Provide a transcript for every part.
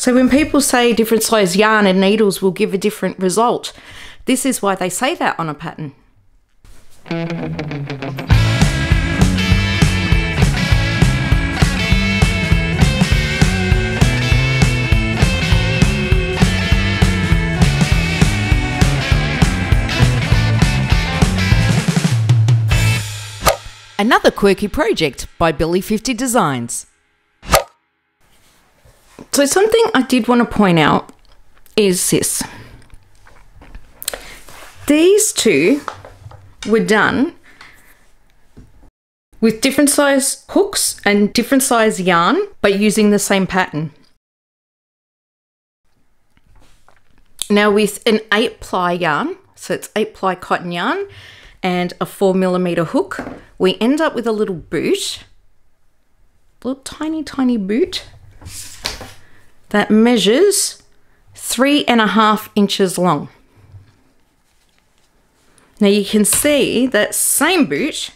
So when people say different size yarn and needles will give a different result, this is why they say that on a pattern. Another quirky project by Billy 50 Designs. So something I did want to point out is this. These two were done with different size hooks and different size yarn, but using the same pattern. Now with an 8-ply yarn, so it's 8-ply cotton yarn and a 4mm hook, we end up with a little boot, a little tiny boot that measures 3.5 inches long. Now you can see that same boot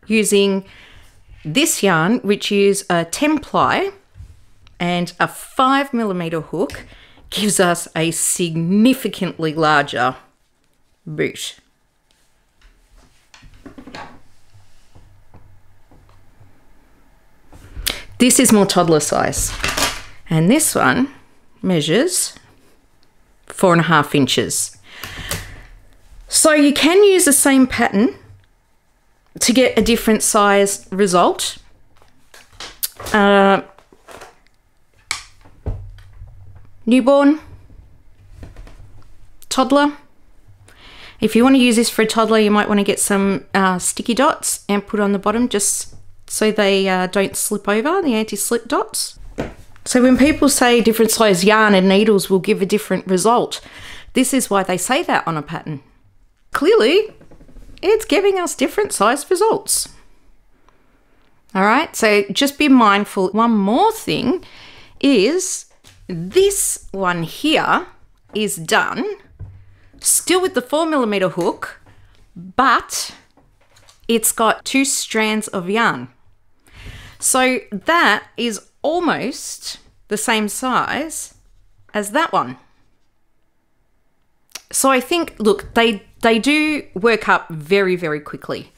using this yarn, which is a 10-ply and a 5mm hook, gives us a significantly larger boot. This is more toddler size, and this one measures 4.5 inches. So you can use the same pattern to get a different size result. Newborn, toddler. If you want to use this for a toddler, you might want to get some sticky dots and put on the bottom just so they don't slip over, the anti-slip dots. So when people say different size yarn and needles will give a different result, this is why they say that on a pattern. Clearly, it's giving us different size results. All right, so just be mindful. One more thing is this one here is done still with the 4mm hook, but it's got 2 strands of yarn. So that is almost the same size as that one. So I think, look, they do work up very, very quickly.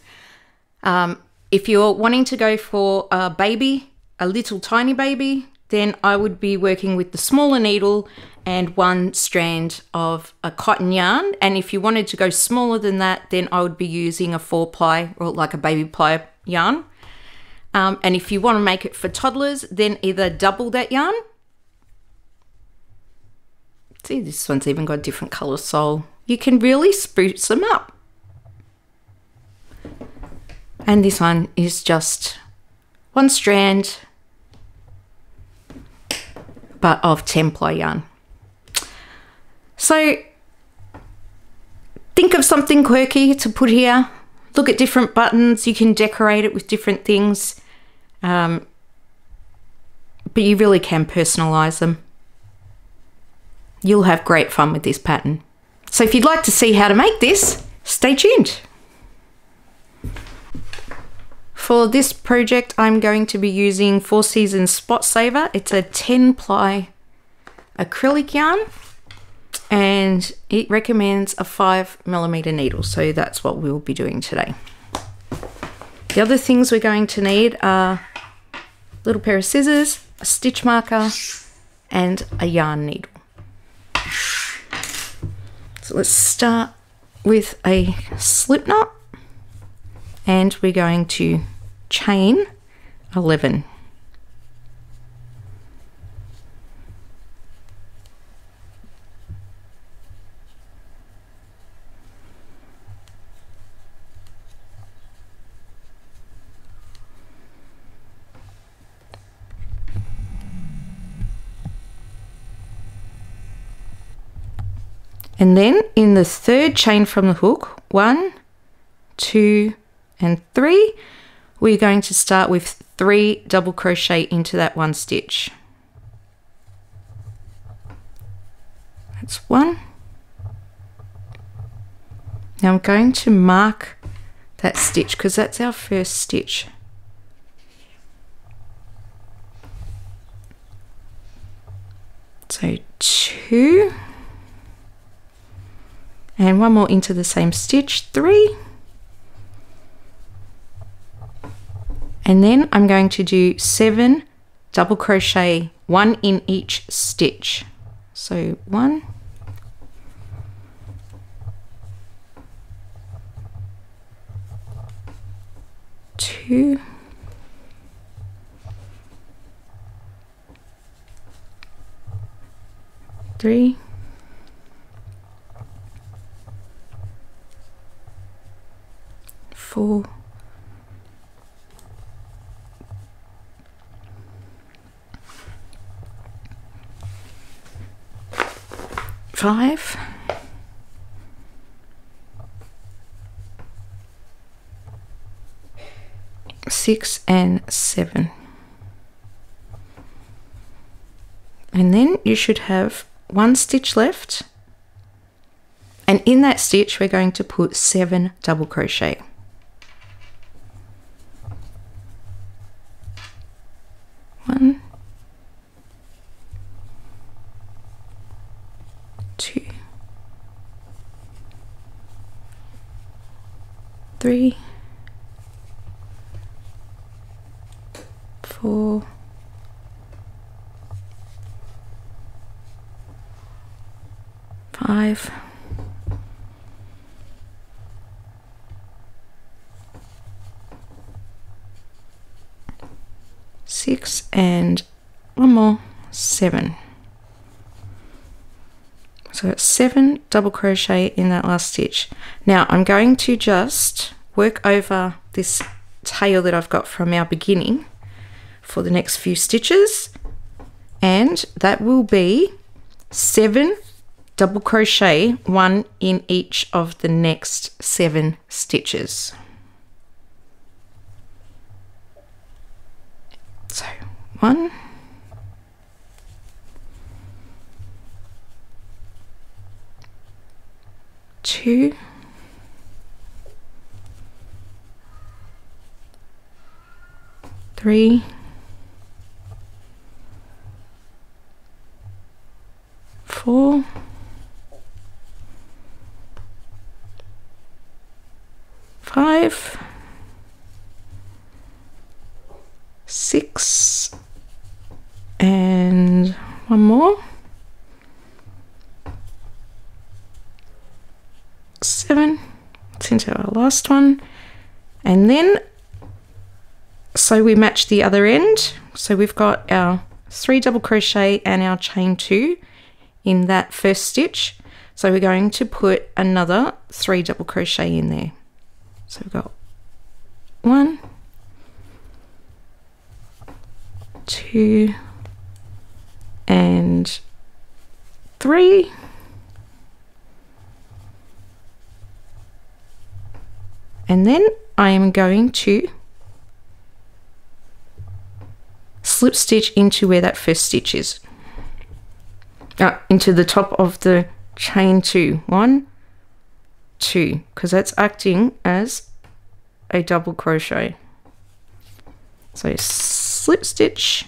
If you're wanting to go for a baby, a little tiny baby, then I would be working with the smaller needle and 1 strand of a cotton yarn. And if you wanted to go smaller than that, then I would be using a 4-ply or like a baby ply yarn. And if you want to make it for toddlers, then either double that yarn. See, this one's even got a different colour sole. You can really spruce them up. And this one is just 1 strand, but of 10-ply yarn. So think of something quirky to put here. Look at different buttons. You can decorate it with different things. But you really can personalize them. You'll have great fun with this pattern. So if you'd like to see how to make this, stay tuned. For this project, I'm going to be using 4 Seasons Spot Saver. It's a 10-ply acrylic yarn, and it recommends a 5mm needle. So that's what we'll be doing today. The other things we're going to need are a little pair of scissors, a stitch marker, and a yarn needle. So let's start with a slip knot, and we're going to chain 11. And then in the 3rd chain from the hook, 1, 2, and 3, we're going to start with 3 double crochet into that 1 stitch. That's 1. Now I'm going to mark that stitch because that's our first stitch. So 2, and one more into the same stitch, 3, and then I'm going to do 7 double crochet, 1 in each stitch. So 1, 2, 3, 4, 5, 6 and 7. And then you should have 1 stitch left, and in that stitch we're going to put 7 double crochet. 1, 2, 3, 4, 5, 6, and one more, 7. So it's 7 double crochet in that last stitch. Now I'm going to just work over this tail that I've got from our beginning for the next few stitches, and that will be 7 double crochet, 1 in each of the next 7 stitches. So 1, 2, 3, 4, 5, 6, and one more, 7. It's into our last one, and then so we match the other end. So we've got our 3 double crochet and our chain 2 in that first stitch. So we're going to put another 3 double crochet in there. So we've got 1, 2, and 3. And then I am going to slip stitch into where that first stitch is, into the top of the chain 2. 1, 2, because that's acting as a double crochet. So slip stitch,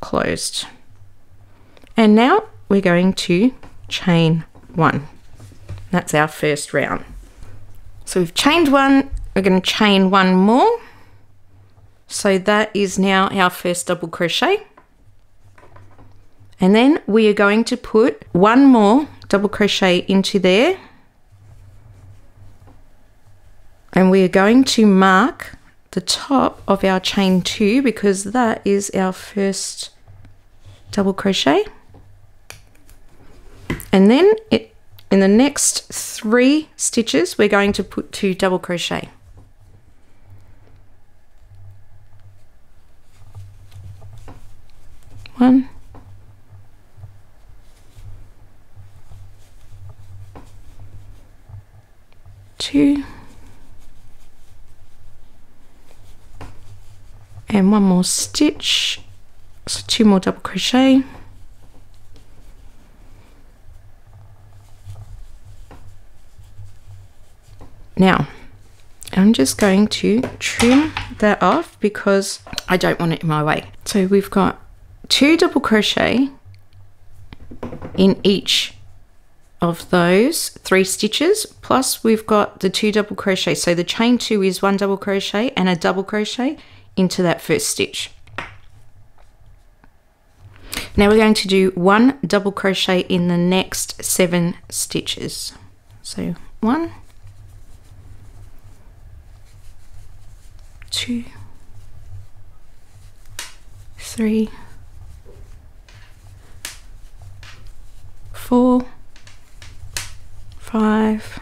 closed, and now we're going to chain 1. That's our first round. So we've chained 1, we're going to chain 1 more. So that is now our first double crochet. And then we are going to put 1 more double crochet into there. And we are going to mark the top of our chain 2 because that is our first double crochet. And then in the next 3 stitches, we're going to put 2 double crochet. One, 2, and 1 more stitch, so 2 more double crochet. Now I'm just going to trim that off because I don't want it in my way. So we've got 2 double crochet in each of those 3 stitches, plus we've got the 2 double crochet. So the chain 2 is 1 double crochet and a double crochet into that first stitch. Now we're going to do 1 double crochet in the next 7 stitches. So 1, 2, 3, 4, 5,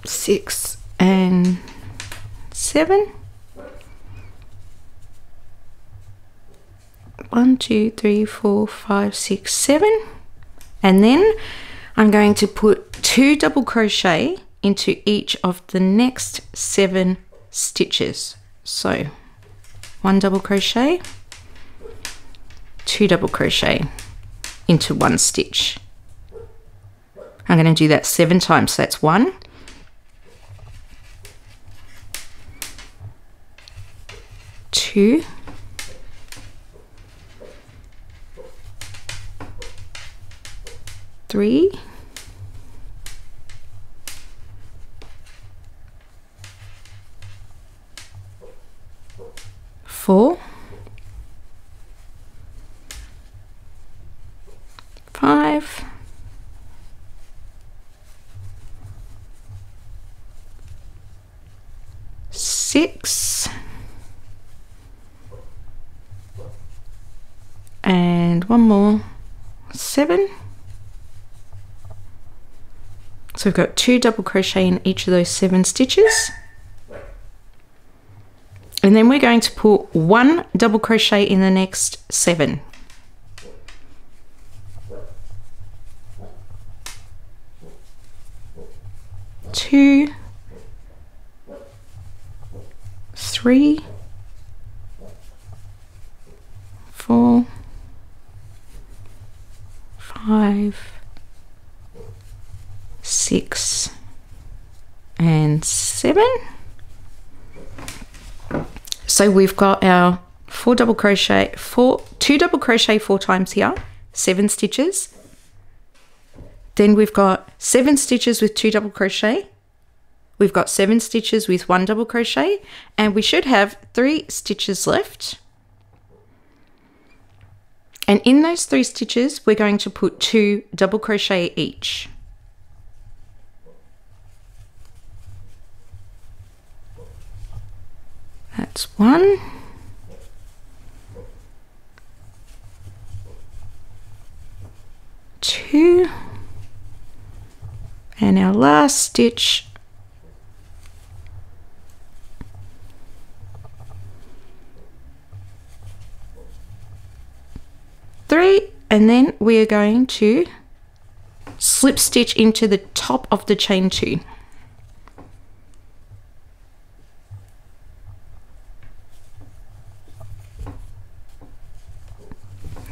6 and 7. 1, 2, 3, 4, 5, 6, 7. And then I'm going to put 2 double crochet into each of the next 7 stitches. So 1 double crochet, 2 double crochet into 1 stitch. I'm going to do that 7 times. So that's 1, 2, 3, 4, 5, 6, and one more, 7. So we've got 2 double crochet in each of those 7 stitches. And then we're going to put 1 double crochet in the next 7. Two, 3, 4, 5, 6 and 7. So we've got our 2 double crochet 4 times here, 7 stitches. Then we've got 7 stitches with 2 double crochet. We've got 7 stitches with 1 double crochet, and we should have 3 stitches left. And in those 3 stitches, we're going to put 2 double crochet each. That's 1, 2, and our last stitch, 3, and then we are going to slip stitch into the top of the chain 2.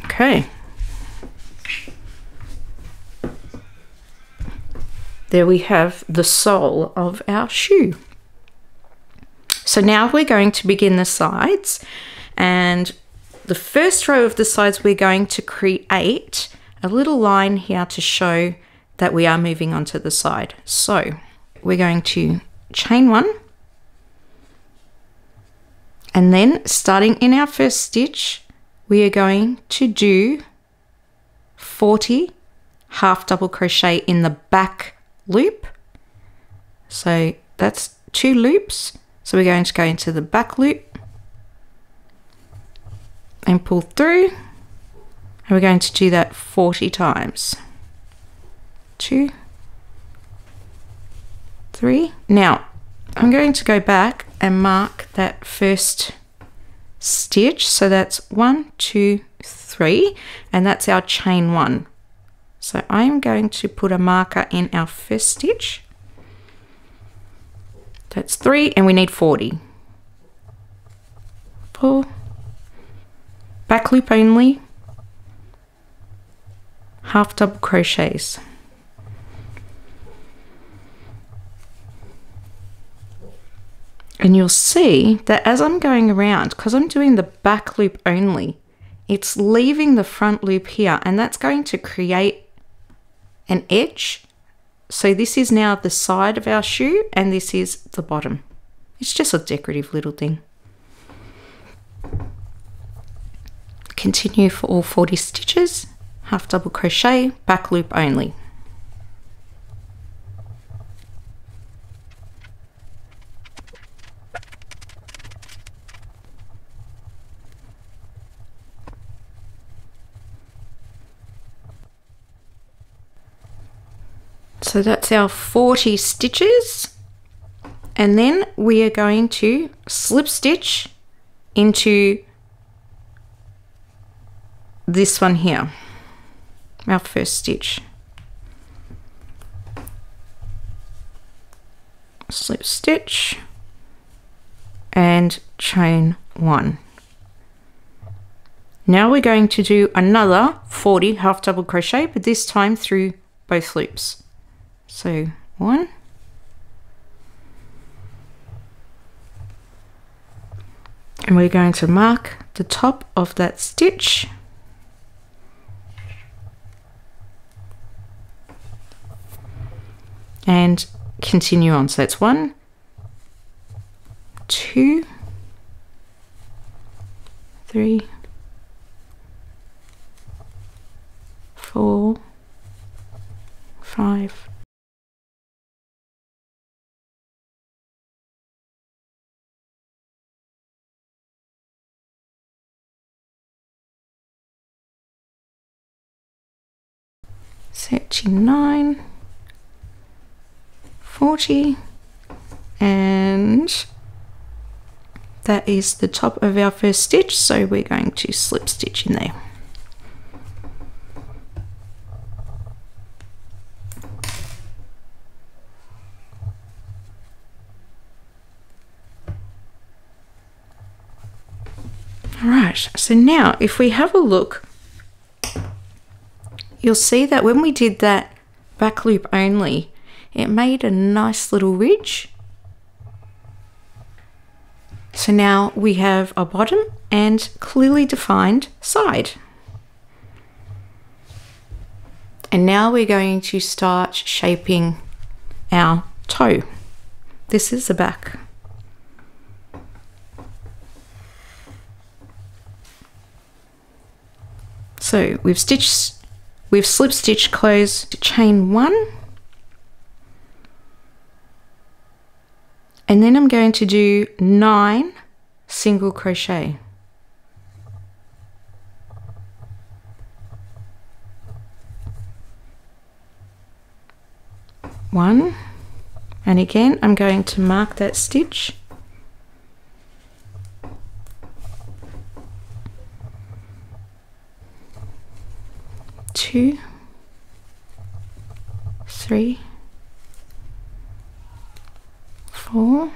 Okay. There we have the sole of our shoe. So now we're going to begin the sides, and the first row of the sides we're going to create a little line here to show that we are moving onto the side. So we're going to chain 1, and then starting in our first stitch, we are going to do 40 half double crochet in the back loop. So that's 2 loops. So we're going to go into the back loop and pull through, and we're going to do that 40 times. 2, 3. Now I'm going to go back and mark that first stitch. So that's 1, 2, 3, and that's our chain 1. So I'm going to put a marker in our first stitch. That's 3, and we need 40. 4, back loop only, half double crochets. And you'll see that as I'm going around, because I'm doing the back loop only it's leaving the front loop here, and that's going to create an edge. So this is now the side of our shoe and this is the bottom. It's just a decorative little thing. Continue for all 40 stitches, half double crochet, back loop only. So that's our 40 stitches, and then we are going to slip stitch into this one here, our first stitch. Slip stitch and chain 1. Now we're going to do another 40 half double crochet, but this time through both loops. So 1, and we're going to mark the top of that stitch, and continue on. So that's 1, 2, 3, 4, 5, 39, 40, and that is the top of our first stitch, so we're going to slip stitch in there. Alright, so now if we have a look, you'll see that when we did that back loop only, it made a nice little ridge. So now we have a bottom and clearly defined side. And now we're going to start shaping our toe. This is the back. So we've slip stitched close to chain 1, and then I'm going to do 9 single crochet. 1, and again I'm going to mark that stitch. 2, 3, 4,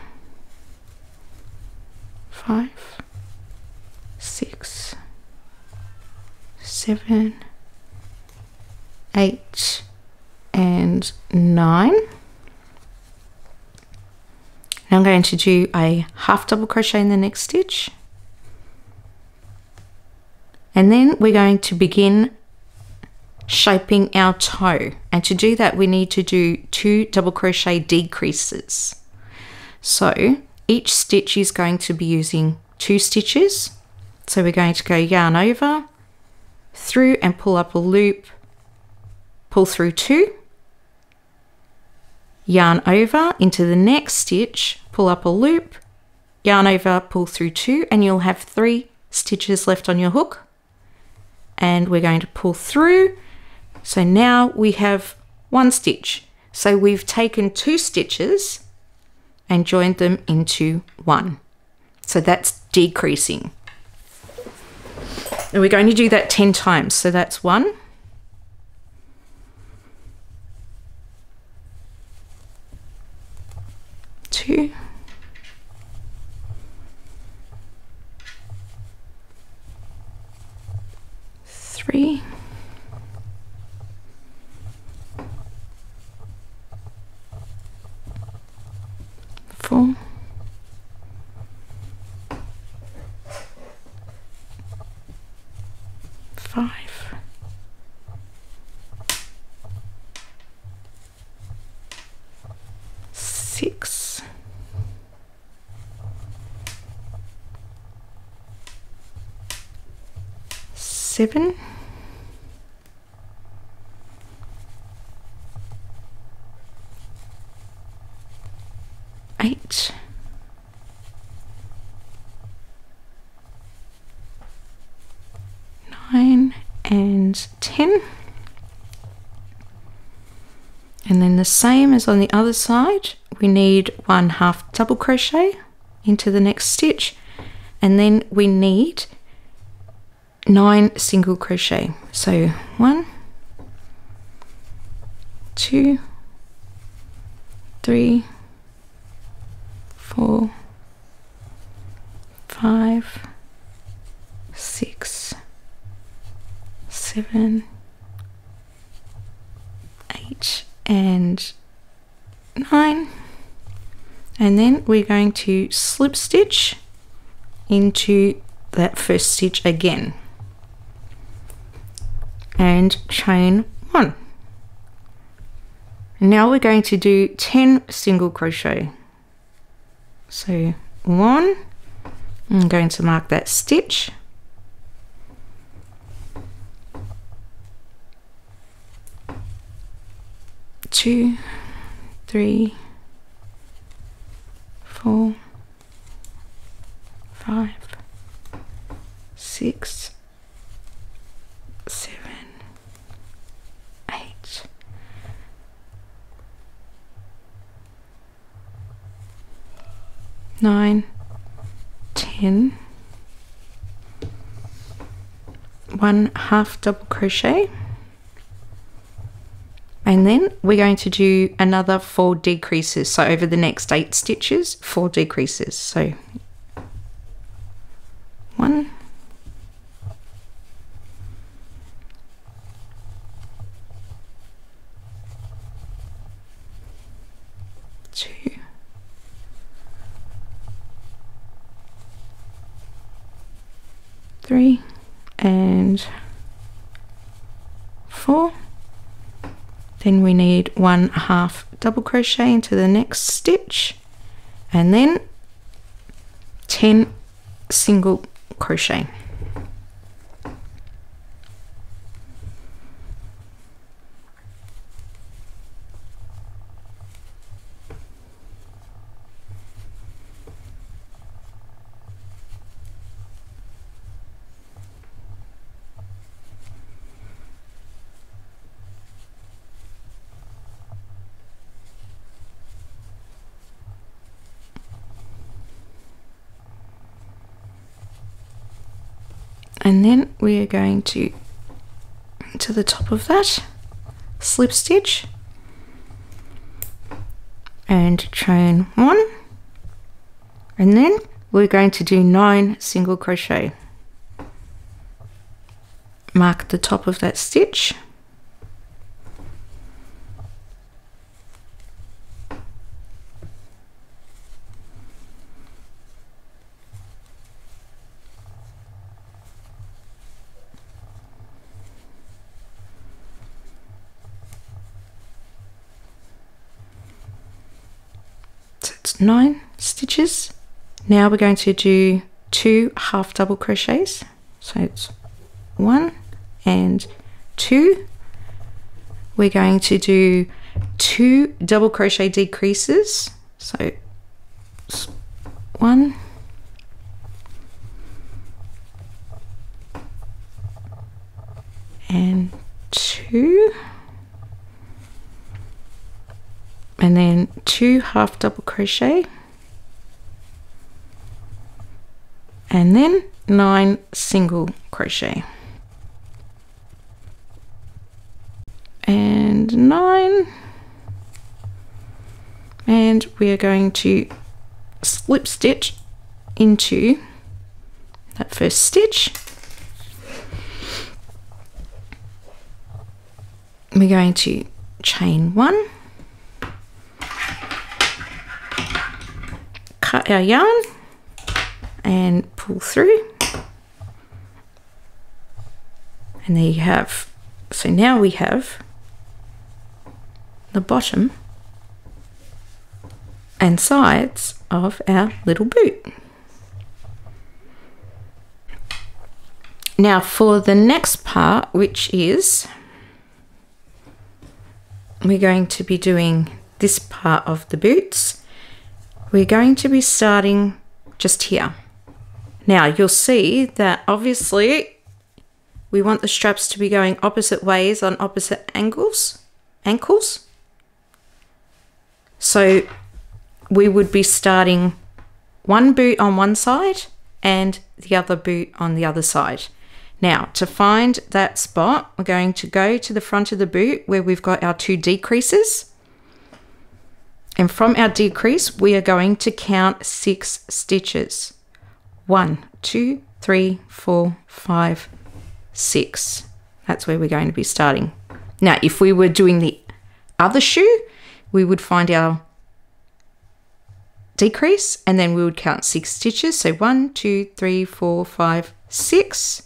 5, 6, 7, 8, and 9. Now I'm going to do a half double crochet in the next stitch, and then we're going to begin shaping our toe, and to do that we need to do 2 double crochet decreases. So each stitch is going to be using 2 stitches. So we're going to go yarn over, through and pull up a loop, pull through 2, yarn over into the next stitch, pull up a loop, yarn over, pull through 2, and you'll have 3 stitches left on your hook. And we're going to pull through. So now we have 1 stitch. So we've taken 2 stitches and joined them into 1. So that's decreasing. And we're going to do that 10 times. So that's 1, 2, 3, 4, 5, 5, 6, 7, 8, 9 and 10, and then the same as on the other side, we need 1/2 double crochet into the next stitch, and then we need 9 single crochet. So 1, 2, 3, 4, 5, 6, 7, 8 and 9, and then we're going to slip stitch into that first stitch again and chain 1. Now we're going to do 10 single crochet. So 1, I'm going to mark that stitch, 2, 3, 4, 5, 6, 7, 8, 9, 10, 1/2 double crochet, and then we're going to do another 4 decreases. So over the next 8 stitches, 4 decreases. So 1, 2, 3 and 4. Then we need 1/2 double crochet into the next stitch, and then 10 single crochet. And then we are going to the top of that, slip stitch and chain 1, and then we're going to do 9 single crochet. Mark the top of that stitch, so it's 9 stitches. Now we're going to do 2 half double crochets, so it's 1 and 2. We're going to do 2 double crochet decreases, so it's 1 and 2, and then 2 half double crochet, and then 9 single crochet, and 9, and we are going to slip stitch into that first stitch. We're going to chain 1, cut our yarn and pull through, And there you have, so now we have the bottom and sides of our little boot. Now for the next part, which is, we're going to be doing this part of the boots. We're going to be starting just here. Now you'll see that obviously we want the straps to be going opposite ways on opposite ankles. So we would be starting one boot on one side and the other boot on the other side. Now to find that spot, we're going to go to the front of the boot where we've got our 2 decreases. And from our decrease, we are going to count 6 stitches. 1, 2, 3, 4, 5, 6. That's where we're going to be starting. Now, if we were doing the other shoe, we would find our decrease and then we would count 6 stitches. So 1, 2, 3, 4, 5, 6.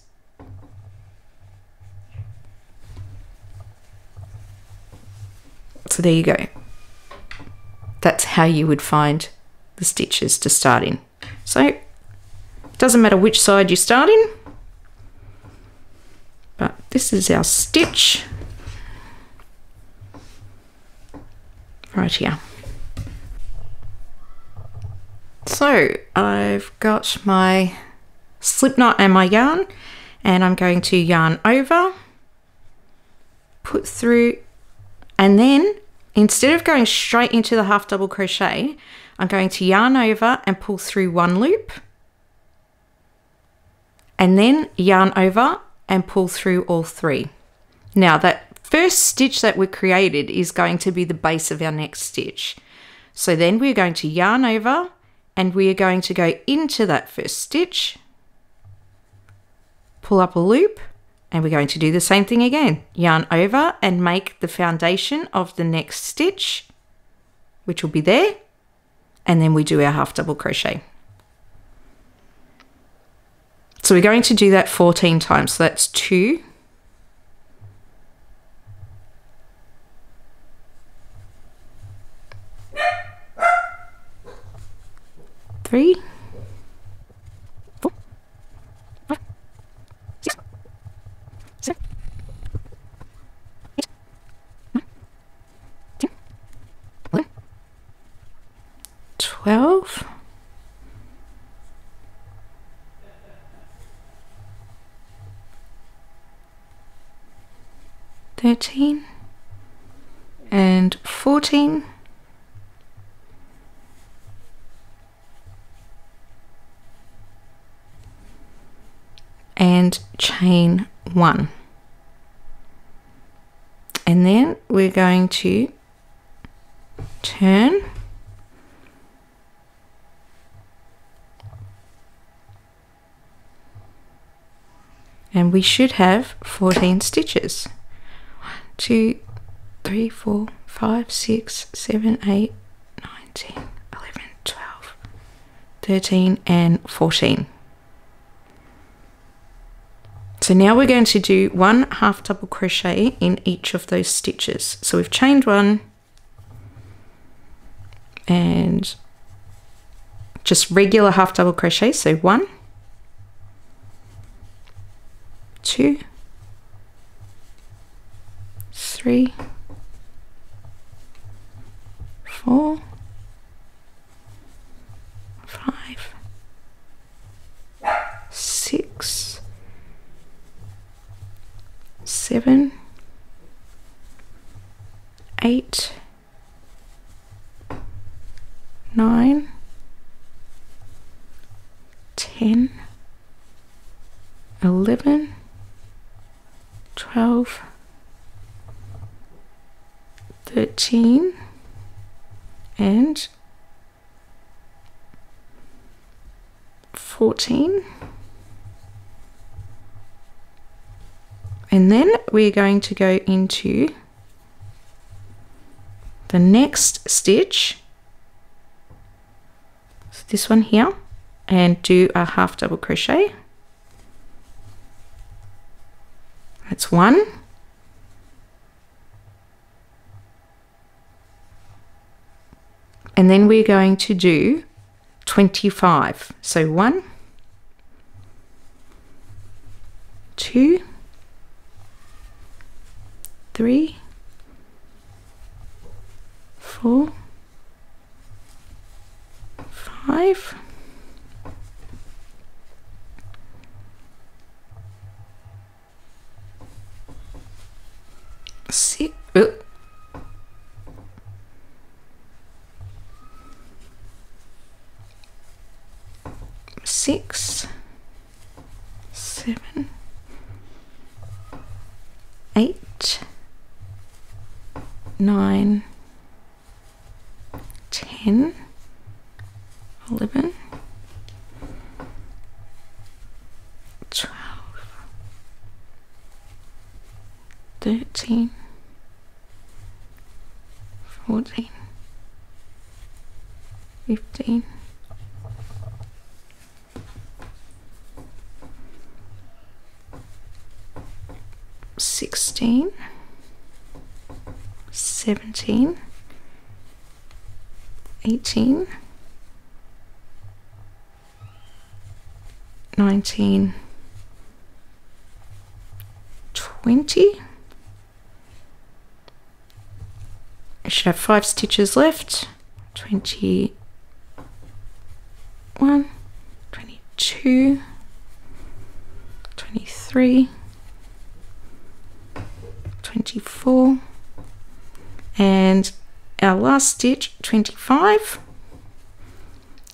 So there you go. That's how you would find the stitches to start in. So it doesn't matter which side you start in, but this is our stitch right here. So I've got my slip knot and my yarn, and I'm going to yarn over, put through, and then instead of going straight into the half double crochet, I'm going to yarn over and pull through 1 loop, and then yarn over and pull through all 3. Now that first stitch that we created is going to be the base of our next stitch. So then we're going to yarn over and we are going to go into that first stitch, pull up a loop, and we're going to do the same thing again. Yarn over and make the foundation of the next stitch, which will be there, and then we do our half double crochet. So we're going to do that 14 times. So that's 2, 3, 4, 5, 6, 7, 8, 9, 10, 11, 12, 13 and 14, and chain 1, and then we're going to turn and we should have 14 stitches. 2, 3, 4, 5, 6, 7, 8, 9, 10, 11, 12, 13 and 14. So now we're going to do 1 half double crochet in each of those stitches. So we've chained 1 and just regular half double crochet. So 1, 2, 3, 4, 5, 6, 7, 8, 9, 10, 11, 12, 13 and 14, and then we're going to go into the next stitch, so this one here, and do a half double crochet. That's 1, and then we're going to do 25. So 1, 2, 3, 4, 5, 6, 6, 7, 8, 9, 10, 11, 12, 13, 14, 15, 16, 17, 18, 19, 20. I should have 5 stitches left. 21, 22, 23, 24, and our last stitch, 25.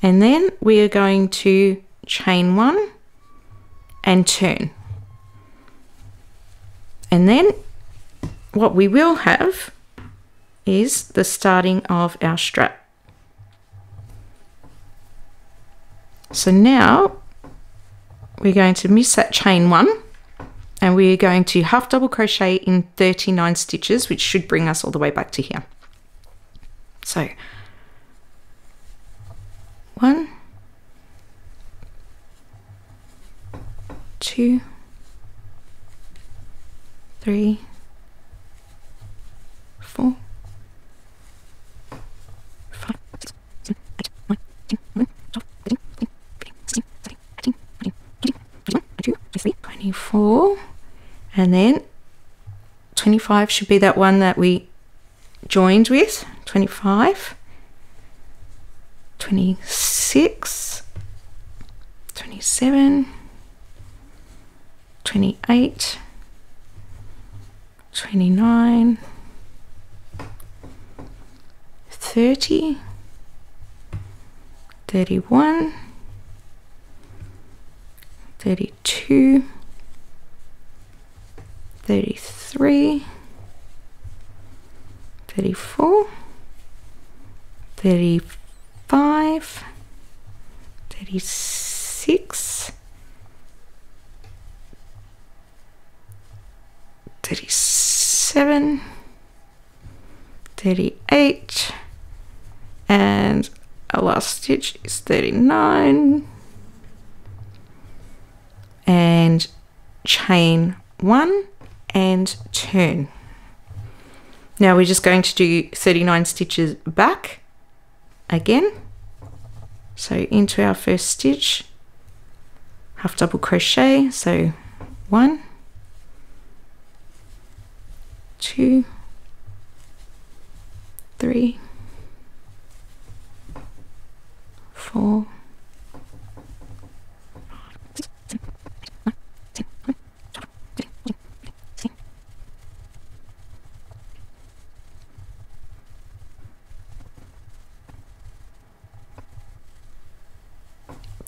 And then we are going to chain 1 and turn. And then what we will have is the starting of our strap. So now we're going to miss that chain 1, and we're going to half double crochet in 39 stitches, which should bring us all the way back to here. So 1, 2, 3, 4, 5, 6, 7, 8, 9, 10, 11, 12, 13, 14, 15, 16, 17, 18, 19, 20, 21, 22, 23, 24, and then 25 should be that one that we joined with. 25, 26, 27, 28, 29, 30, 31, 32, 33, 34, 35, 36, 37, 38, and our last stitch is 39, and chain 1 and turn. Now we're just going to do 39 stitches back again. So into our first stitch, half double crochet, so 1, 2, 3, 4, 5, 6, 7, 8, 9, 10, 11, 12, 13, 14, 15, 16,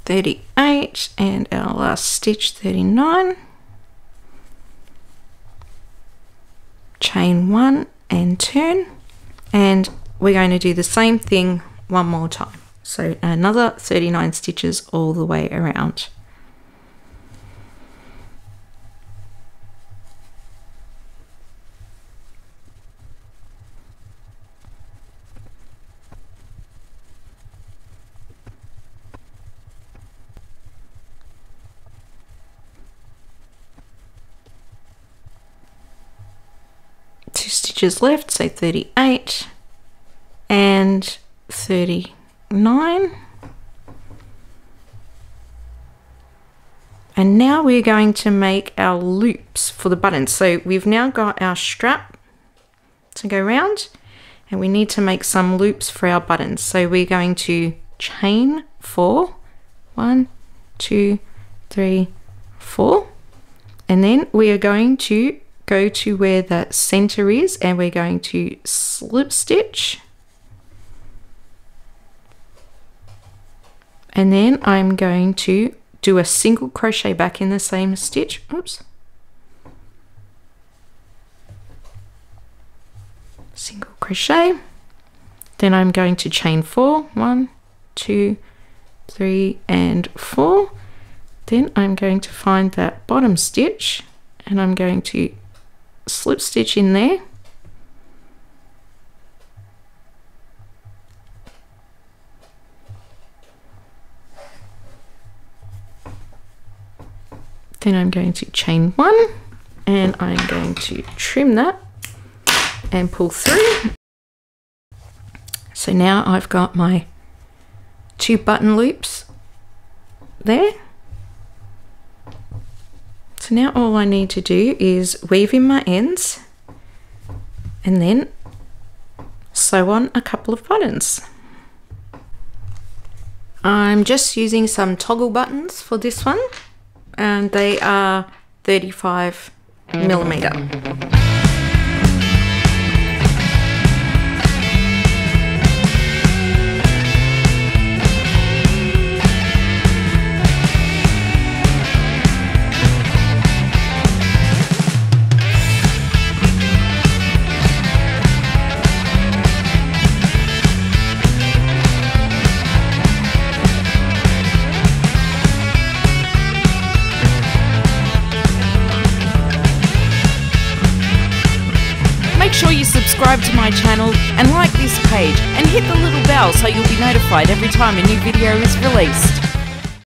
38, and our last stitch 39, chain 1 and turn, and we're going to do the same thing one more time. So another 39 stitches all the way around. stitches left, so 38 and 39. And now we're going to make our loops for the buttons. So we've now got our strap to go round, and we need to make some loops for our buttons. So we're going to chain 4, 1, 2, 3, 4, and then we are going to go to where the center is, and we're going to slip stitch, and then I'm going to do a single crochet back in the same stitch. Oops. Single crochet, then I'm going to chain 4, 1, 2, 3 and 4. Then I'm going to find that bottom stitch, and I'm going to slip stitch in there, then I'm going to chain 1, and I'm going to trim that and pull through. So now I've got my 2 button loops there. So now all I need to do is weave in my ends and then sew on a couple of buttons. I'm just using some toggle buttons for this one, and they are 35mm. Make sure you subscribe to my channel and like this page and hit the little bell so you'll be notified every time a new video is released.